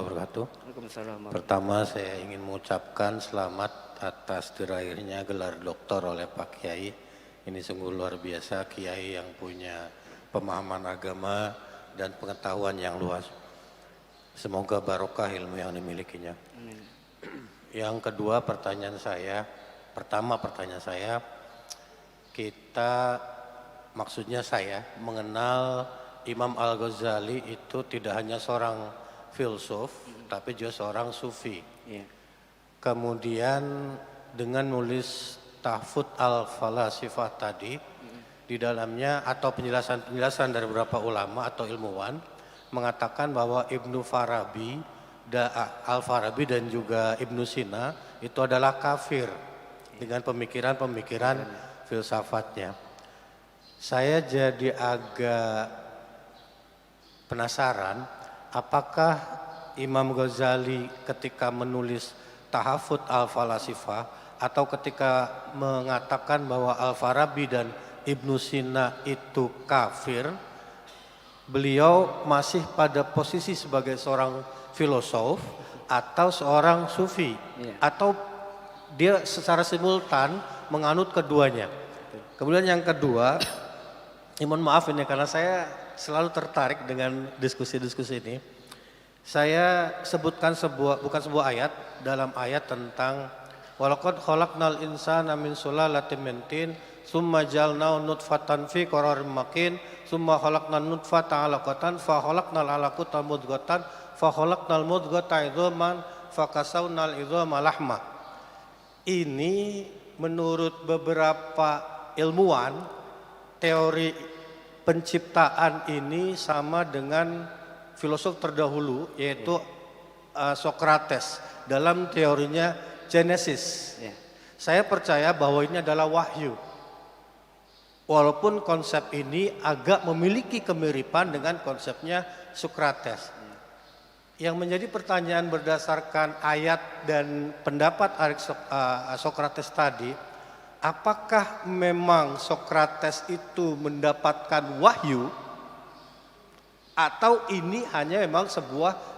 wabarakatuh. Waalaikumsalam. Pertama saya ingin mengucapkan selamat atas diraihnya gelar doktor oleh Pak Kiai. Ini sungguh luar biasa, Kiai yang punya pemahaman agama dan pengetahuan yang luas. Semoga barokah ilmu yang dimilikinya. Amin. Yang kedua pertanyaan saya, kita maksudnya saya mengenal Imam Al-Ghazali itu tidak hanya seorang filsuf, tapi juga seorang sufi. Iya. Kemudian dengan nulis Tahfudz al-Falasifah tadi, di dalamnya atau penjelasan dari beberapa ulama atau ilmuwan mengatakan bahwa Ibnu Farabi, Al-Farabi dan juga Ibnu Sina itu adalah kafir dengan pemikiran-pemikiran filsafatnya. Saya jadi agak penasaran, apakah Imam Ghazali ketika menulis Tahfudz al-Falasifah atau ketika mengatakan bahwa Al-Farabi dan Ibnu Sina itu kafir, beliau masih pada posisi sebagai seorang filosof atau seorang sufi, atau dia secara simultan menganut keduanya. Kemudian yang kedua, mohon maaf ini karena saya selalu tertarik dengan diskusi-diskusi ini. Saya sebutkan bukan sebuah ayat, dalam ayat tentang walaqad khalaqnal insana min sulalatin min tin tsumma ja'alnahu nutfatan fi qararin makin tsumma khalaqnan nutfata 'alaqatan fa khalaqnal 'alaqata mudghatan fa khalaqnal mudghata idzaman fa kasawnal idzama lahma. Ini menurut beberapa ilmuwan, teori penciptaan ini sama dengan filosof terdahulu yaitu Socrates dalam teorinya Genesis. Saya percaya bahwa ini adalah wahyu. Walaupun konsep ini agak memiliki kemiripan dengan konsepnya Socrates. Yang menjadi pertanyaan berdasarkan ayat dan pendapat Socrates tadi, apakah memang Socrates itu mendapatkan wahyu atau ini hanya memang sebuah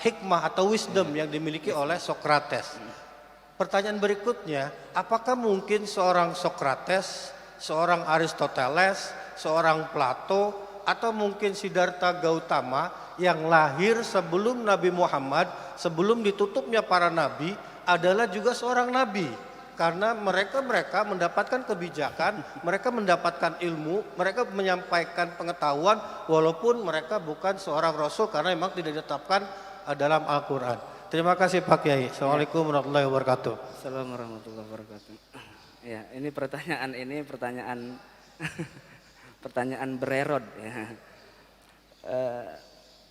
hikmah atau wisdom yang dimiliki oleh Socrates? Pertanyaan berikutnya, apakah mungkin seorang Socrates, seorang Aristoteles, seorang Plato, atau mungkin Siddhartha Gautama yang lahir sebelum Nabi Muhammad, sebelum ditutupnya para nabi, adalah juga seorang nabi? Karena mereka mendapatkan kebijakan, mereka mendapatkan ilmu, mereka menyampaikan pengetahuan walaupun mereka bukan seorang rasul karena memang tidak ditetapkan dalam Al-Quran. Terima kasih Pak Kiai. Assalamualaikum warahmatullahi wabarakatuh. Assalamualaikum warahmatullahi wabarakatuh. Ya, ini pertanyaan pertanyaan bererod ya.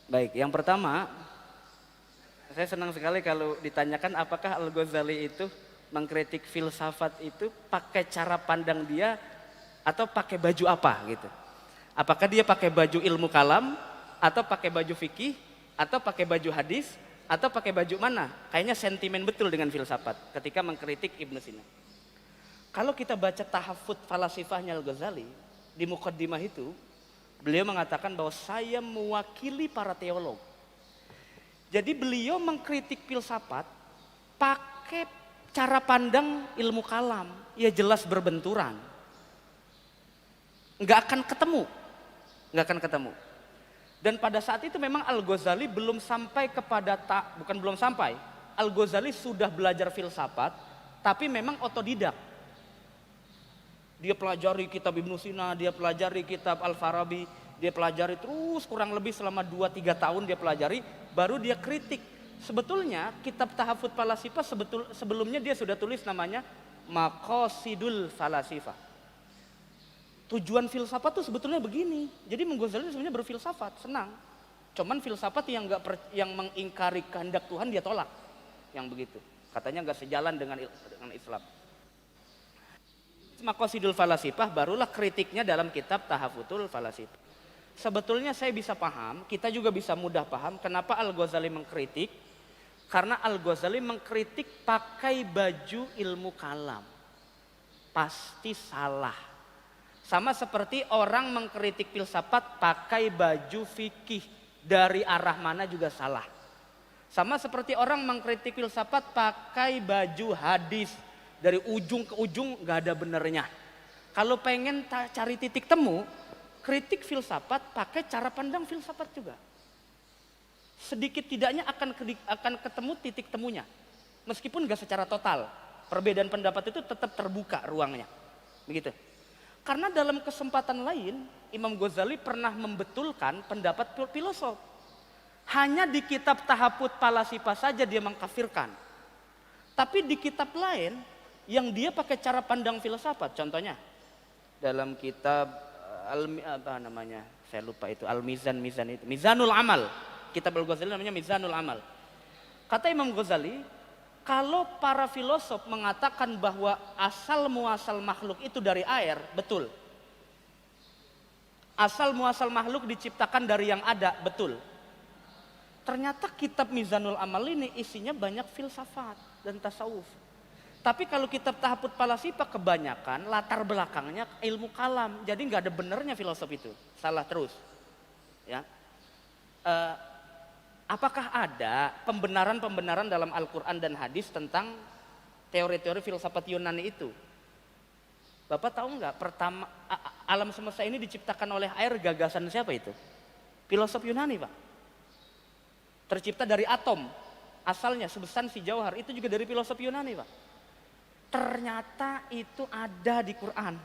Baik, yang pertama, saya senang sekali kalau ditanyakan apakah Al-Ghazali itu mengkritik filsafat itu pakai cara pandang dia atau pakai baju apa gitu. Apakah dia pakai baju ilmu kalam atau pakai baju fikih atau pakai baju hadis atau pakai baju mana? Kayaknya sentimen betul dengan filsafat ketika mengkritik Ibnu Sina. Kalau kita baca Tahfudz Falasifahnya Al-Ghazali, di mukaddimah itu beliau mengatakan bahwa saya mewakili para teolog. Jadi beliau mengkritik filsafat pakai cara pandang ilmu kalam, ya jelas berbenturan. Nggak akan ketemu. Dan pada saat itu memang Al-Ghazali belum sampai kepada, Al-Ghazali sudah belajar filsafat, tapi memang otodidak. Dia pelajari kitab Ibnu Sina, dia pelajari kitab Al-Farabi, dia pelajari terus kurang lebih selama 2-3 tahun dia pelajari, baru dia kritik. Sebetulnya kitab Tahfudz Falasifah sebelumnya dia sudah tulis namanya Maqasidul Falasifah. Tujuan filsafat itu sebetulnya begini. Jadi Ghazali sebenarnya berfilsafat, senang. Cuman filsafat yang mengingkari kehendak Tuhan dia tolak. Yang begitu. Katanya enggak sejalan dengan Islam. Maqasidul Falasifah barulah kritiknya dalam kitab Tahfudzul Falasifah. Sebetulnya saya bisa paham, kita juga bisa mudah paham kenapa Al-Ghazali mengkritik. Karena Al-Ghazali mengkritik pakai baju ilmu kalam. Pasti salah. Sama seperti orang mengkritik filsafat pakai baju fikih. dari arah mana juga salah. Sama seperti orang mengkritik filsafat pakai baju hadis dari ujung ke ujung nggak ada benernya. Kalau pengen cari titik temu, kritik filsafat pakai cara pandang filsafat juga. Sedikit tidaknya akan ketemu titik temunya. Meskipun nggak secara total. Perbedaan pendapat itu tetap terbuka ruangnya. Begitu. Karena dalam kesempatan lain, Imam Ghazali pernah membetulkan pendapat filosof. Hanya di kitab Tahaput Palasipa saja dia mengkafirkan. Tapi di kitab lain yang dia pakai cara pandang filsafat, contohnya dalam kitab saya lupa itu Al-Mizan itu, Mizanul Amal. Kitab Al-Ghazali namanya Mizanul Amal. Kata Imam Ghazali, kalau para filosof mengatakan bahwa asal muasal makhluk itu dari air, betul. Asal muasal makhluk diciptakan dari yang ada, betul. Ternyata kitab Mizanul Amal ini isinya banyak filsafat dan tasawuf. Tapi kalau kitab Tahaput Palasipa kebanyakan latar belakangnya ilmu kalam. Jadi nggak ada benernya filosof itu, salah terus. Ya. Apakah ada pembenaran-pembenaran dalam Al-Quran dan hadis tentang teori-teori filsafat Yunani itu? Bapak tahu nggak, pertama alam semesta ini diciptakan oleh air, gagasan siapa itu? Filosof Yunani, Pak. Tercipta dari atom, asalnya substansi jauhar, itu juga dari filosof Yunani, Pak. Ternyata itu ada di Quran.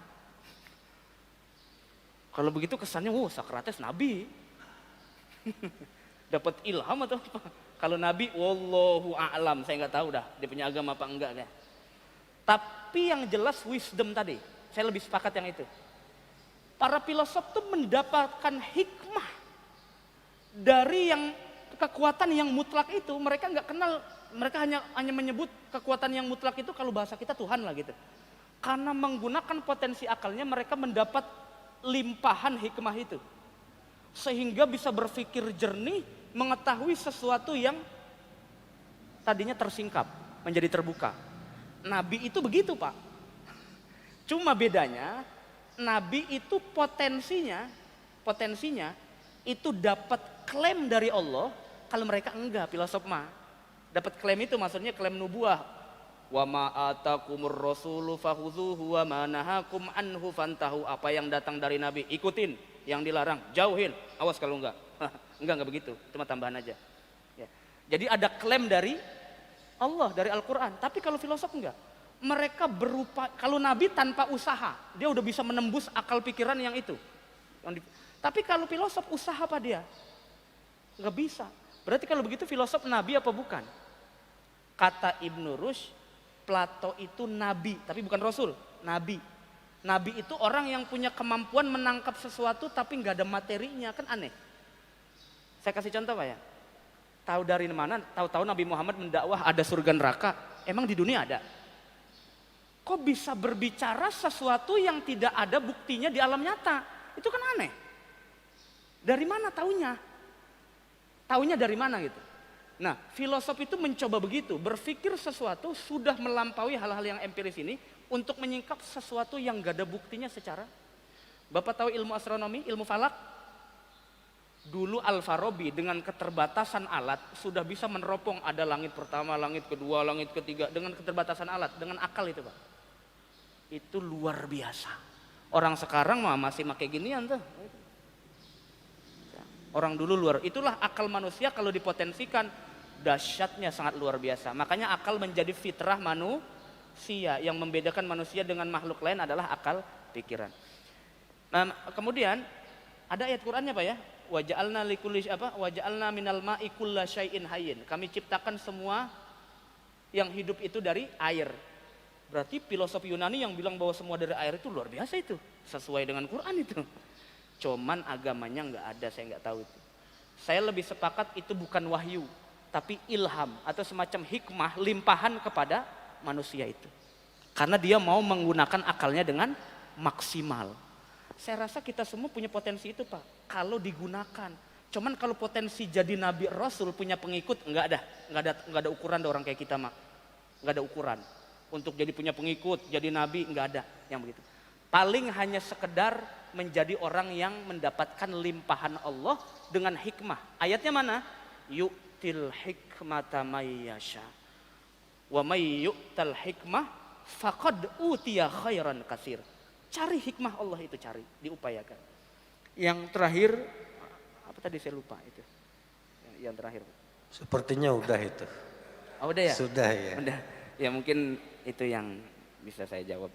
Kalau begitu kesannya, Sokrates nabi. Dapat ilham atau apa? Kalau nabi, wallahu a'lam, saya nggak tahu dah dia punya agama apa enggak ya. Tapi yang jelas wisdom tadi, saya lebih sepakat yang itu. Para filosof tuh mendapatkan hikmah dari yang kekuatan yang mutlak itu. Mereka nggak kenal, mereka hanya menyebut kekuatan yang mutlak itu kalau bahasa kita Tuhan lah gitu. Karena menggunakan potensi akalnya mereka mendapat limpahan hikmah itu. Sehingga bisa berpikir jernih, mengetahui sesuatu yang tadinya tersingkap menjadi terbuka. Nabi itu begitu, Pak. Cuma bedanya nabi itu potensinya itu dapat klaim dari Allah, kalau mereka enggak, filosof mah. Dapat klaim itu maksudnya klaim nubuah. Wa ma atakumur rasulu fakhuzuhu wa ma nahakum anhu fantahu. Apa yang datang dari nabi ikutin, yang dilarang jauhin. Awas kalau enggak. Enggak begitu, cuma tambahan aja. Ya. Jadi ada klaim dari Allah, dari Al-Quran. Tapi kalau filosof enggak. Mereka berupa, kalau nabi tanpa usaha, dia udah bisa menembus akal pikiran yang itu. Tapi kalau filosof usaha apa dia? Enggak bisa. Berarti kalau begitu filosof nabi apa bukan? Kata Ibnu Rushd, Plato itu nabi, tapi bukan rasul, nabi. Nabi itu orang yang punya kemampuan menangkap sesuatu tapi nggak ada materinya, kan aneh. Saya kasih contoh Pak ya. Tahu dari mana? Tahu-tahu Nabi Muhammad mendakwah ada surga neraka. Emang di dunia ada? Kok bisa berbicara sesuatu yang tidak ada buktinya di alam nyata? Itu kan aneh. Dari mana taunya? Taunya dari mana gitu? Nah, filosof itu mencoba begitu, berpikir sesuatu sudah melampaui hal-hal yang empiris ini untuk menyingkap sesuatu yang gak ada buktinya secara. Bapak tahu ilmu astronomi, ilmu falak? Dulu Al-Farabi dengan keterbatasan alat sudah bisa meneropong ada langit pertama, langit kedua, langit ketiga dengan keterbatasan alat, dengan akal itu Pak. Itu luar biasa. Orang sekarang mah masih pakai ginian tuh. Orang dulu itulah akal manusia kalau dipotensikan dahsyatnya sangat luar biasa. Makanya akal menjadi fitrah manusia, yang membedakan manusia dengan makhluk lain adalah akal pikiran. Nah, kemudian ada ayat Qur'annya Pak ya. Waja'alna minal ma'i kulla syai'in hayyin. Kami ciptakan semua yang hidup itu dari air. Berarti filosof Yunani yang bilang bahwa semua dari air itu luar biasa itu. Sesuai dengan Quran itu. Cuman agamanya nggak ada, saya nggak tahu itu. Saya lebih sepakat itu bukan wahyu, tapi ilham atau semacam hikmah limpahan kepada manusia itu. Karena dia mau menggunakan akalnya dengan maksimal. Saya rasa kita semua punya potensi itu Pak, kalau digunakan. Cuman kalau potensi jadi nabi rasul punya pengikut nggak ada ukuran ada orang kayak kita Mak. Nggak ada ukuran. Untuk jadi punya pengikut, jadi nabi nggak ada yang begitu. Paling hanya sekedar menjadi orang yang mendapatkan limpahan Allah dengan hikmah. Ayatnya mana? Yu'til hikmata may yasha. Wa may yu'tal hikmah faqad utiya khairan katsir. Cari hikmah Allah itu, cari, diupayakan. Yang terakhir apa tadi saya lupa itu. Yang terakhir. Sepertinya udah itu. Oh, udah ya? Sudah ya. Udah. Ya mungkin itu yang bisa saya jawab.